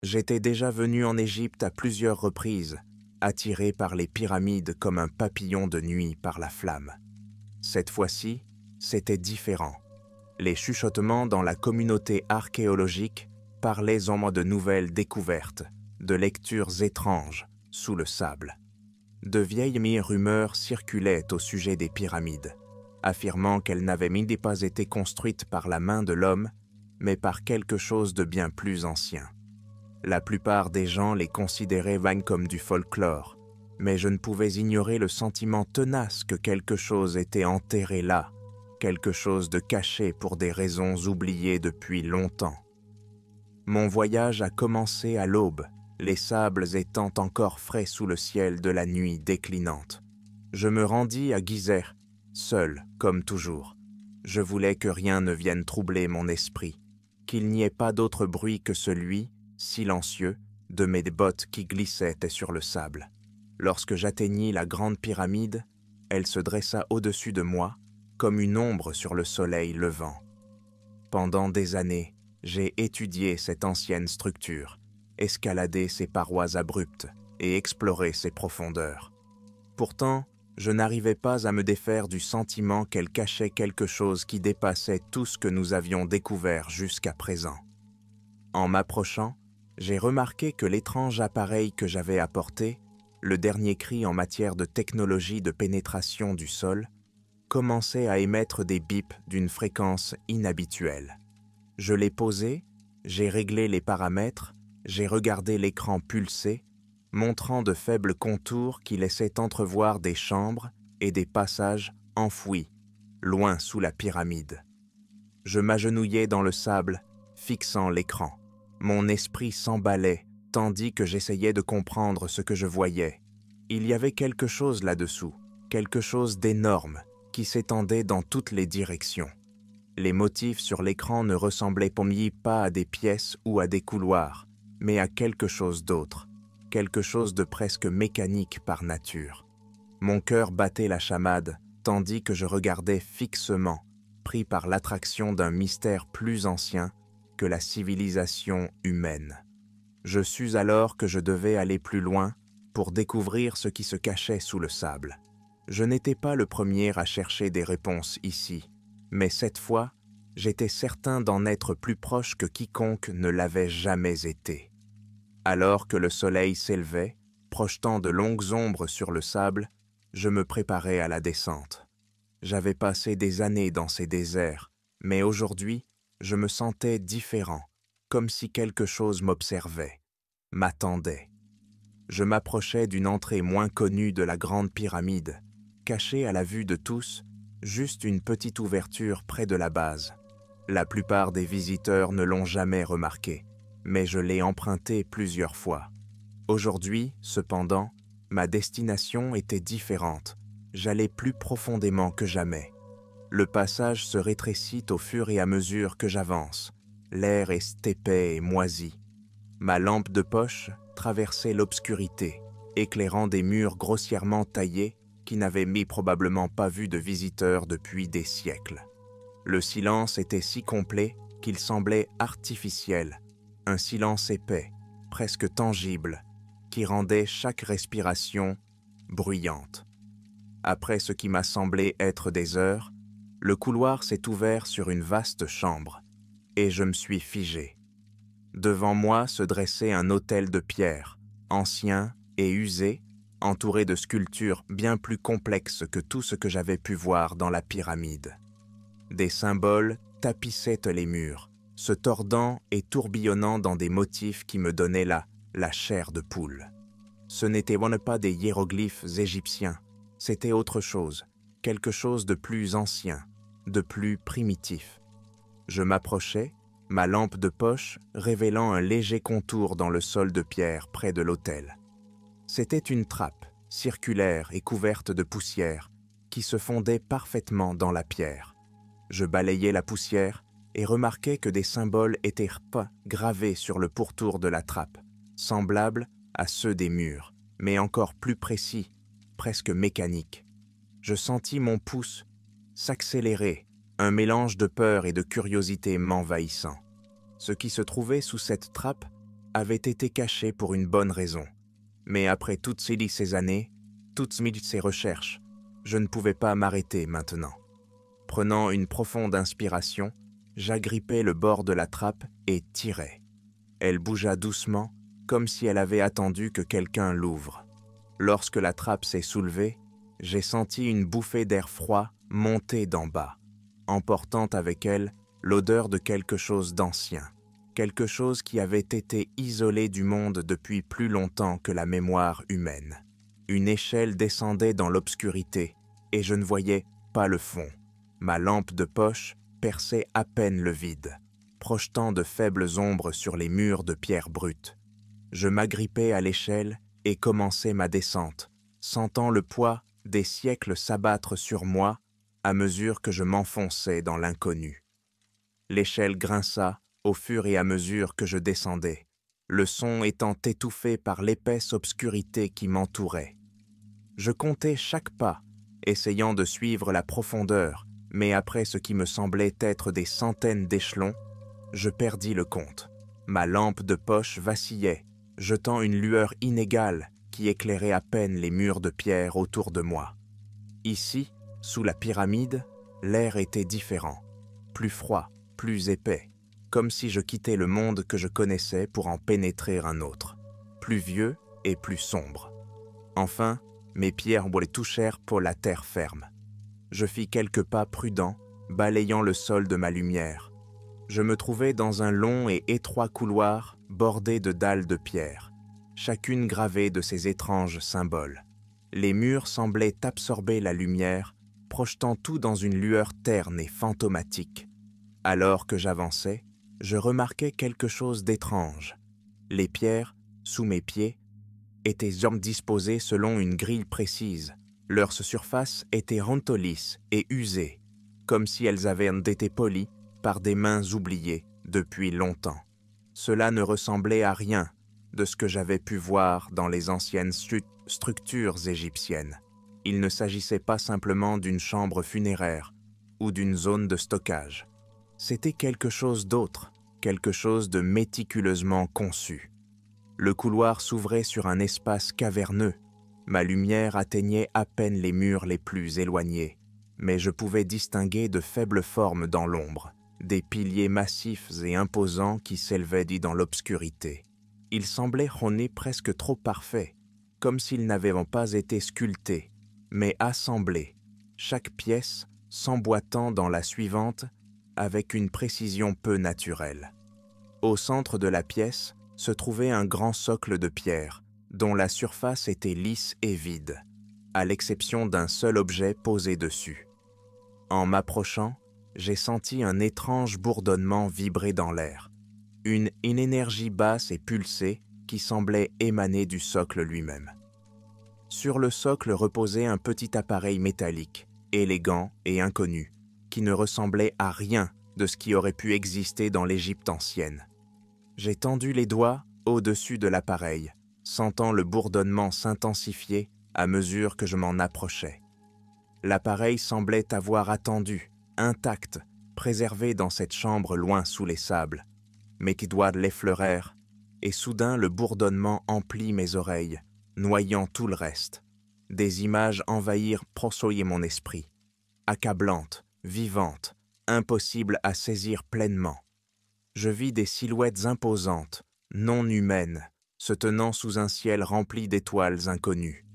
J'étais déjà venu en Égypte à plusieurs reprises, attiré par les pyramides comme un papillon de nuit par la flamme. Cette fois-ci, c'était différent. Les chuchotements dans la communauté archéologique parlaient en moi de nouvelles découvertes, de lectures étranges sous le sable. De vieilles rumeurs circulaient au sujet des pyramides, affirmant qu'elles n'avaient pas été construites par la main de l'homme, mais par quelque chose de bien plus ancien. La plupart des gens les considéraient vagues comme du folklore, mais je ne pouvais ignorer le sentiment tenace que quelque chose était enterré là, quelque chose de caché pour des raisons oubliées depuis longtemps. Mon voyage a commencé à l'aube, les sables étant encore frais sous le ciel de la nuit déclinante. Je me rendis à Gizeh, seul, comme toujours. Je voulais que rien ne vienne troubler mon esprit, qu'il n'y ait pas d'autre bruit que celui, silencieux, de mes bottes qui glissaient sur le sable. Lorsque j'atteignis la grande pyramide, elle se dressa au-dessus de moi, comme une ombre sur le soleil levant. Pendant des années, j'ai étudié cette ancienne structure, escaladé ses parois abruptes et exploré ses profondeurs. Pourtant, je n'arrivais pas à me défaire du sentiment qu'elle cachait quelque chose qui dépassait tout ce que nous avions découvert jusqu'à présent. En m'approchant, j'ai remarqué que l'étrange appareil que j'avais apporté, le dernier cri en matière de technologie de pénétration du sol, commençait à émettre des bips d'une fréquence inhabituelle. Je l'ai posé, j'ai réglé les paramètres, j'ai regardé l'écran pulser, montrant de faibles contours qui laissaient entrevoir des chambres et des passages enfouis, loin sous la pyramide. Je m'agenouillai dans le sable, fixant l'écran. Mon esprit s'emballait, tandis que j'essayais de comprendre ce que je voyais. Il y avait quelque chose là-dessous, quelque chose d'énorme, qui s'étendait dans toutes les directions. Les motifs sur l'écran ne ressemblaient pas à des pièces ou à des couloirs, mais à quelque chose d'autre, quelque chose de presque mécanique par nature. Mon cœur battait la chamade, tandis que je regardais fixement, pris par l'attraction d'un mystère plus ancien que la civilisation humaine. Je sus alors que je devais aller plus loin pour découvrir ce qui se cachait sous le sable. Je n'étais pas le premier à chercher des réponses ici, mais cette fois, j'étais certain d'en être plus proche que quiconque ne l'avait jamais été. Alors que le soleil s'élevait, projetant de longues ombres sur le sable, je me préparais à la descente. J'avais passé des années dans ces déserts, mais aujourd'hui, je me sentais différent, comme si quelque chose m'observait, m'attendait. Je m'approchais d'une entrée moins connue de la grande pyramide, cachée à la vue de tous, juste une petite ouverture près de la base. La plupart des visiteurs ne l'ont jamais remarqué, mais je l'ai emprunté plusieurs fois. Aujourd'hui, cependant, ma destination était différente. J'allais plus profondément que jamais. Le passage se rétrécit au fur et à mesure que j'avance. L'air est épais et moisi. Ma lampe de poche traversait l'obscurité, éclairant des murs grossièrement taillés qui n'avaient probablement pas vu de visiteurs depuis des siècles. Le silence était si complet qu'il semblait artificiel, un silence épais, presque tangible, qui rendait chaque respiration bruyante. Après ce qui m'a semblé être des heures, le couloir s'est ouvert sur une vaste chambre, et je me suis figé. Devant moi se dressait un autel de pierre, ancien et usé, entouré de sculptures bien plus complexes que tout ce que j'avais pu voir dans la pyramide. Des symboles tapissaient les murs, se tordant et tourbillonnant dans des motifs qui me donnaient la chair de poule. Ce n'étaient pas des hiéroglyphes égyptiens, c'était autre chose, quelque chose de plus ancien, de plus primitif. Je m'approchais, ma lampe de poche révélant un léger contour dans le sol de pierre près de l'autel. C'était une trappe, circulaire et couverte de poussière, qui se fondait parfaitement dans la pierre. Je balayais la poussière et remarquais que des symboles étaient gravés sur le pourtour de la trappe, semblables à ceux des murs, mais encore plus précis, presque mécaniques. Je sentis mon pouce s'accélérer, un mélange de peur et de curiosité m'envahissant. Ce qui se trouvait sous cette trappe avait été caché pour une bonne raison. Mais après toutes ces années, toutes ces recherches, je ne pouvais pas m'arrêter maintenant. Prenant une profonde inspiration, j'agrippai le bord de la trappe et tirai. Elle bougea doucement, comme si elle avait attendu que quelqu'un l'ouvre. Lorsque la trappe s'est soulevée, j'ai senti une bouffée d'air froid monter d'en bas, emportant avec elle l'odeur de quelque chose d'ancien, quelque chose qui avait été isolé du monde depuis plus longtemps que la mémoire humaine. Une échelle descendait dans l'obscurité et je ne voyais pas le fond. Ma lampe de poche perçait à peine le vide, projetant de faibles ombres sur les murs de pierre brute. Je m'agrippais à l'échelle et commençais ma descente, sentant le poids des siècles s'abattre sur moi à mesure que je m'enfonçais dans l'inconnu. L'échelle grinça au fur et à mesure que je descendais, le son étant étouffé par l'épaisse obscurité qui m'entourait. Je comptais chaque pas, essayant de suivre la profondeur, mais après ce qui me semblait être des centaines d'échelons, je perdis le compte. Ma lampe de poche vacillait, jetant une lueur inégale qui éclairait à peine les murs de pierre autour de moi. Ici, sous la pyramide, l'air était différent, plus froid, plus épais, comme si je quittais le monde que je connaissais pour en pénétrer un autre, plus vieux et plus sombre. Enfin, mes pieds touchèrent pour la terre ferme. Je fis quelques pas prudents, balayant le sol de ma lumière. Je me trouvais dans un long et étroit couloir bordé de dalles de pierre, chacune gravée de ces étranges symboles. Les murs semblaient absorber la lumière, projetant tout dans une lueur terne et fantomatique. Alors que j'avançais, je remarquai quelque chose d'étrange. Les pierres, sous mes pieds, étaient disposées selon une grille précise. Leur surface était lisse et usée, comme si elles avaient été polies par des mains oubliées depuis longtemps. Cela ne ressemblait à rien de ce que j'avais pu voir dans les anciennes structures égyptiennes. Il ne s'agissait pas simplement d'une chambre funéraire ou d'une zone de stockage. C'était quelque chose d'autre, quelque chose de méticuleusement conçu. Le couloir s'ouvrait sur un espace caverneux. Ma lumière atteignait à peine les murs les plus éloignés, mais je pouvais distinguer de faibles formes dans l'ombre, des piliers massifs et imposants qui s'élevaient dans l'obscurité. Ils semblaient presque trop parfaits, comme s'ils n'avaient pas été sculptés, mais assemblés, chaque pièce s'emboîtant dans la suivante avec une précision peu naturelle. Au centre de la pièce se trouvait un grand socle de pierre, dont la surface était lisse et vide, à l'exception d'un seul objet posé dessus. En m'approchant, j'ai senti un étrange bourdonnement vibrer dans l'air, une énergie basse et pulsée qui semblait émaner du socle lui-même. Sur le socle reposait un petit appareil métallique, élégant et inconnu, qui ne ressemblait à rien de ce qui aurait pu exister dans l'Égypte ancienne. J'ai tendu les doigts au-dessus de l'appareil, sentant le bourdonnement s'intensifier à mesure que je m'en approchais. L'appareil semblait avoir attendu, intact, préservé dans cette chambre loin sous les sables. Mes doigts l'effleurèrent, et soudain le bourdonnement emplit mes oreilles, noyant tout le reste. Des images envahirent mon esprit, accablantes, vivantes, impossibles à saisir pleinement. Je vis des silhouettes imposantes, non humaines, se tenant sous un ciel rempli d'étoiles inconnues.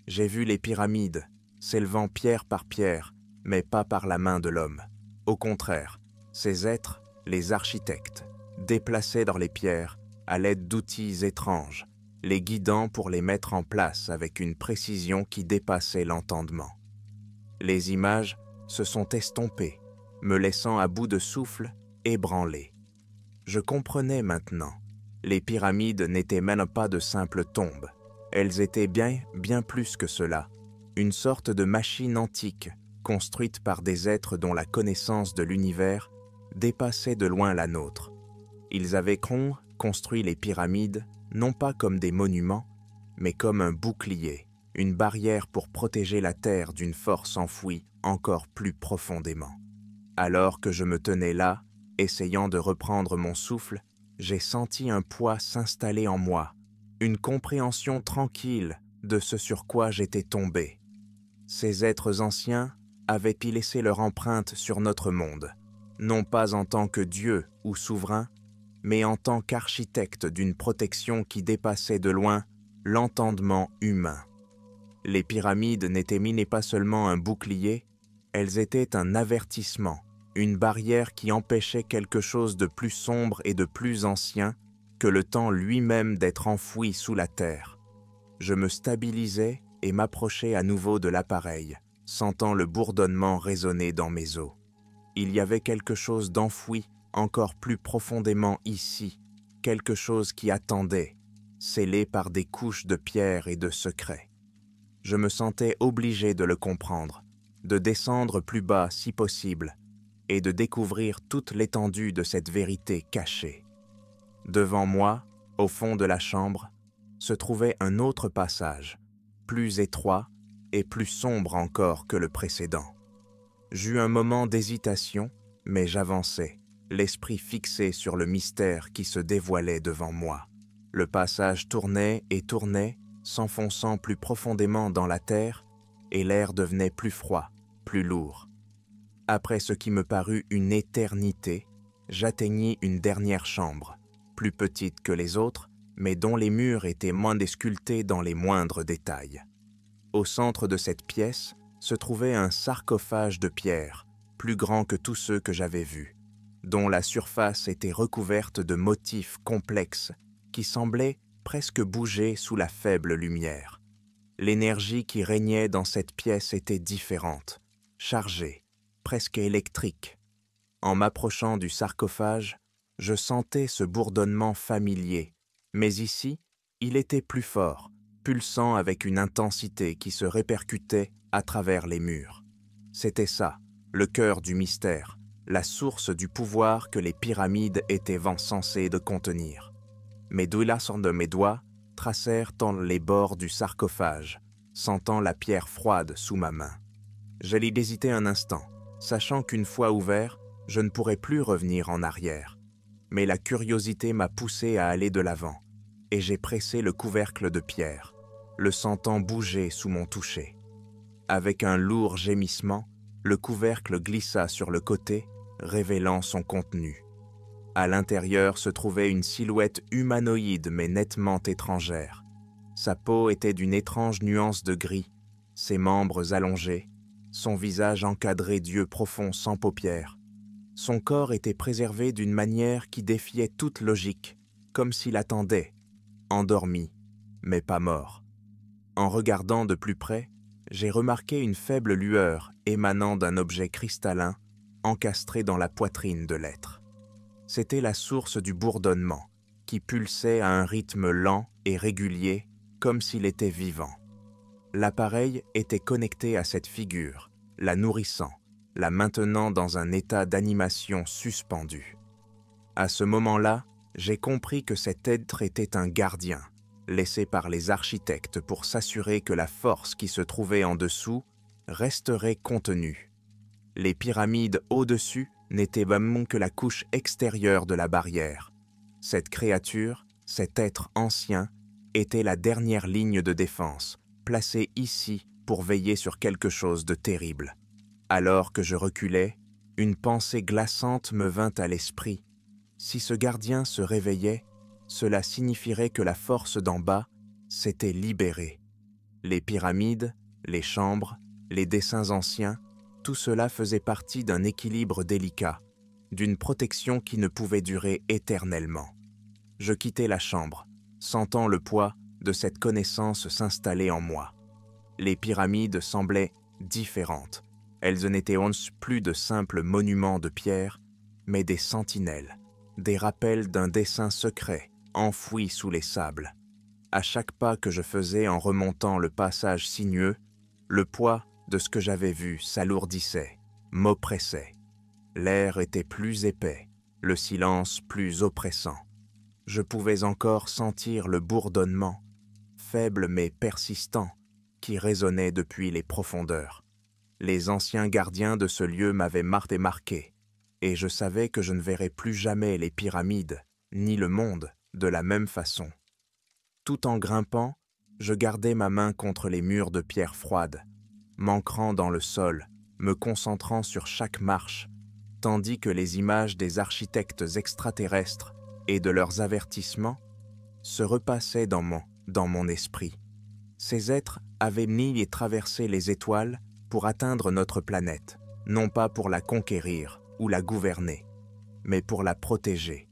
J'ai vu les pyramides, s'élevant pierre par pierre, mais pas par la main de l'homme. Au contraire, ces êtres, les architectes, déplaçaient dans les pierres à l'aide d'outils étranges, les guidant pour les mettre en place avec une précision qui dépassait l'entendement. Les images se sont estompées, me laissant à bout de souffle, ébranlé. Je comprenais maintenant. Les pyramides n'étaient même pas de simples tombes. Elles étaient bien plus que cela. Une sorte de machine antique, construite par des êtres dont la connaissance de l'univers dépassait de loin la nôtre. Ils avaient construit les pyramides, non pas comme des monuments, mais comme un bouclier, une barrière pour protéger la terre d'une force enfouie encore plus profondément. Alors que je me tenais là, essayant de reprendre mon souffle, j'ai senti un poids s'installer en moi, une compréhension tranquille de ce sur quoi j'étais tombé. Ces êtres anciens avaient-ils laissé leur empreinte sur notre monde, non pas en tant que Dieu ou souverain, mais en tant qu'architecte d'une protection qui dépassait de loin l'entendement humain. Les pyramides n'étaient pas seulement un bouclier, elles étaient un avertissement, une barrière qui empêchait quelque chose de plus sombre et de plus ancien que le temps lui-même d'être enfoui sous la terre. Je me stabilisais et m'approchais à nouveau de l'appareil, sentant le bourdonnement résonner dans mes os. Il y avait quelque chose d'enfoui encore plus profondément ici, quelque chose qui attendait, scellé par des couches de pierre et de secrets. Je me sentais obligé de le comprendre, de descendre plus bas si possible, et de découvrir toute l'étendue de cette vérité cachée. Devant moi, au fond de la chambre, se trouvait un autre passage, plus étroit et plus sombre encore que le précédent. J'eus un moment d'hésitation, mais j'avançai, l'esprit fixé sur le mystère qui se dévoilait devant moi. Le passage tournait et tournait, s'enfonçant plus profondément dans la terre, et l'air devenait plus froid, plus lourd. Après ce qui me parut une éternité, j'atteignis une dernière chambre, plus petite que les autres, mais dont les murs étaient moins sculptés dans les moindres détails. Au centre de cette pièce se trouvait un sarcophage de pierre, plus grand que tous ceux que j'avais vus, dont la surface était recouverte de motifs complexes qui semblaient presque bouger sous la faible lumière. L'énergie qui régnait dans cette pièce était différente, chargée, presque électrique. En m'approchant du sarcophage, je sentais ce bourdonnement familier, mais ici, il était plus fort, pulsant avec une intensité qui se répercutait à travers les murs. C'était ça, le cœur du mystère, la source du pouvoir que les pyramides étaient censées de contenir. Mes doigts de mes doigts tracèrent les bords du sarcophage, sentant la pierre froide sous ma main. J'allais hésiter un instant, sachant qu'une fois ouvert, je ne pourrais plus revenir en arrière. Mais la curiosité m'a poussé à aller de l'avant, et j'ai pressé le couvercle de pierre, le sentant bouger sous mon toucher. Avec un lourd gémissement, le couvercle glissa sur le côté, révélant son contenu. À l'intérieur se trouvait une silhouette humanoïde mais nettement étrangère. Sa peau était d'une étrange nuance de gris, ses membres allongés, son visage encadré d'yeux profonds sans paupières. Son corps était préservé d'une manière qui défiait toute logique, comme s'il attendait, endormi, mais pas mort. En regardant de plus près, j'ai remarqué une faible lueur émanant d'un objet cristallin encastré dans la poitrine de l'être. C'était la source du bourdonnement, qui pulsait à un rythme lent et régulier, comme s'il était vivant. L'appareil était connecté à cette figure, la nourrissant, la maintenant dans un état d'animation suspendu. À ce moment-là, j'ai compris que cet être était un gardien, laissé par les architectes pour s'assurer que la force qui se trouvait en dessous resterait contenue. Les pyramides au-dessus n'étaient même que la couche extérieure de la barrière. Cette créature, cet être ancien, était la dernière ligne de défense, placée ici pour veiller sur quelque chose de terrible. Alors que je reculais, une pensée glaçante me vint à l'esprit. Si ce gardien se réveillait, cela signifierait que la force d'en bas s'était libérée. Les pyramides, les chambres, les dessins anciens, tout cela faisait partie d'un équilibre délicat, d'une protection qui ne pouvait durer éternellement. Je quittai la chambre, sentant le poids de cette connaissance s'installer en moi. Les pyramides semblaient différentes. Elles n'étaient plus de simples monuments de pierre, mais des sentinelles, des rappels d'un dessein secret enfoui sous les sables. À chaque pas que je faisais en remontant le passage sinueux, le poids de ce que j'avais vu s'alourdissait, m'oppressait. L'air était plus épais, le silence plus oppressant. Je pouvais encore sentir le bourdonnement, faible mais persistant, qui résonnait depuis les profondeurs. Les anciens gardiens de ce lieu m'avaient marqué, et je savais que je ne verrais plus jamais les pyramides, ni le monde de la même façon. Tout en grimpant, je gardais ma main contre les murs de pierre froide, m'ancrant dans le sol, me concentrant sur chaque marche, tandis que les images des architectes extraterrestres et de leurs avertissements se repassaient dans mon esprit. Ces êtres avaient mis et traversé les étoiles pour atteindre notre planète, non pas pour la conquérir ou la gouverner, mais pour la protéger.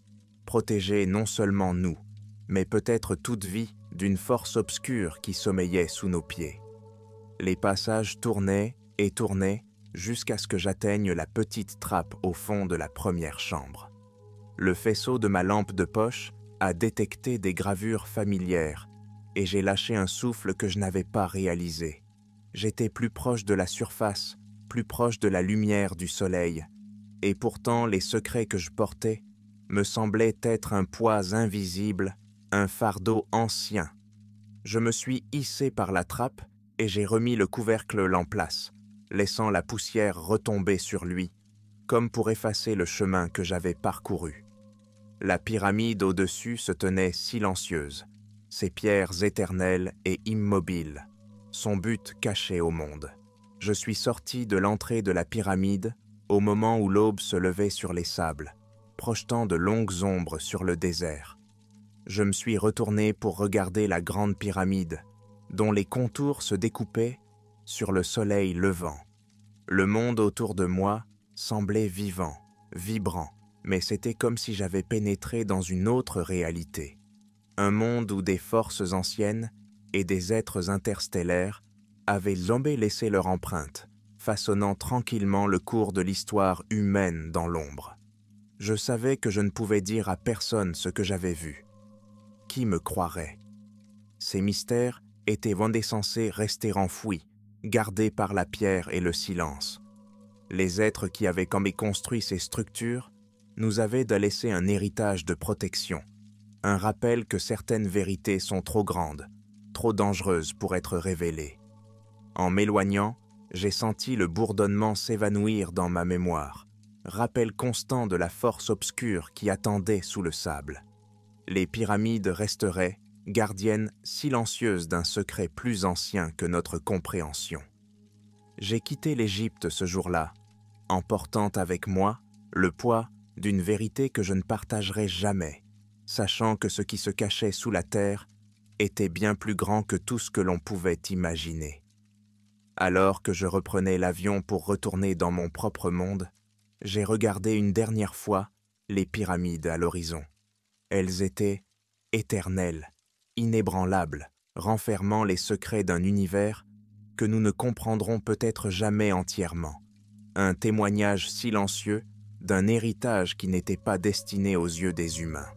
Protéger non seulement nous, mais peut-être toute vie d'une force obscure qui sommeillait sous nos pieds. Les passages tournaient et tournaient jusqu'à ce que j'atteigne la petite trappe au fond de la première chambre. Le faisceau de ma lampe de poche a détecté des gravures familières et j'ai lâché un souffle que je n'avais pas réalisé. J'étais plus proche de la surface, plus proche de la lumière du soleil, et pourtant les secrets que je portais me semblaient être un poids invisible, un fardeau ancien. Je me suis hissé par la trappe et j'ai remis le couvercle en place, laissant la poussière retomber sur lui, comme pour effacer le chemin que j'avais parcouru. La pyramide au-dessus se tenait silencieuse, ses pierres éternelles et immobiles, son but caché au monde. Je suis sorti de l'entrée de la pyramide au moment où l'aube se levait sur les sables, projetant de longues ombres sur le désert. Je me suis retourné pour regarder la grande pyramide, dont les contours se découpaient sur le soleil levant. Le monde autour de moi semblait vivant, vibrant, mais c'était comme si j'avais pénétré dans une autre réalité. Un monde où des forces anciennes et des êtres interstellaires avaient jamais laissé leur empreinte, façonnant tranquillement le cours de l'histoire humaine dans l'ombre. Je savais que je ne pouvais dire à personne ce que j'avais vu. Qui me croirait? Ces mystères étaient censés rester enfouis, gardés par la pierre et le silence. Les êtres qui avaient construit ces structures nous avaient laissé un héritage de protection, un rappel que certaines vérités sont trop grandes, trop dangereuses pour être révélées. En m'éloignant, j'ai senti le bourdonnement s'évanouir dans ma mémoire, rappel constant de la force obscure qui attendait sous le sable. Les pyramides resteraient, gardiennes silencieuses d'un secret plus ancien que notre compréhension. J'ai quitté l'Égypte ce jour-là, emportant avec moi le poids d'une vérité que je ne partagerai jamais, sachant que ce qui se cachait sous la terre était bien plus grand que tout ce que l'on pouvait imaginer. Alors que je reprenais l'avion pour retourner dans mon propre monde, j'ai regardé une dernière fois les pyramides à l'horizon. Elles étaient éternelles, inébranlables, renfermant les secrets d'un univers que nous ne comprendrons peut-être jamais entièrement. Un témoignage silencieux d'un héritage qui n'était pas destiné aux yeux des humains.